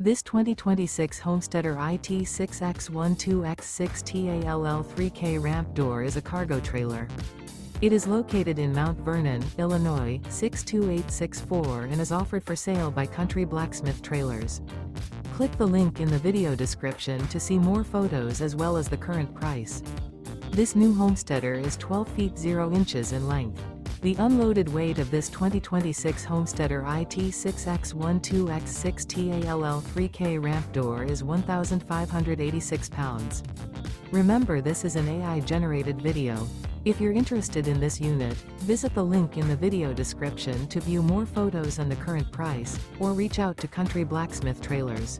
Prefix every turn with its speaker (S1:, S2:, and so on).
S1: This 2026 Homesteader IT6X12X6TALL3K ramp door is a cargo trailer. It is located in Mount Vernon, Illinois, 62864 and is offered for sale by Country Blacksmith Trailers. Click the link in the video description to see more photos as well as the current price. This new Homesteader is 12 feet 0 inches in length. The unloaded weight of this 2026 Homesteader IT6X12X6TALL3K ramp door is 1,586 pounds. Remember, this is an AI-generated video. If you're interested in this unit, visit the link in the video description to view more photos and the current price, or reach out to Country Blacksmith Trailers.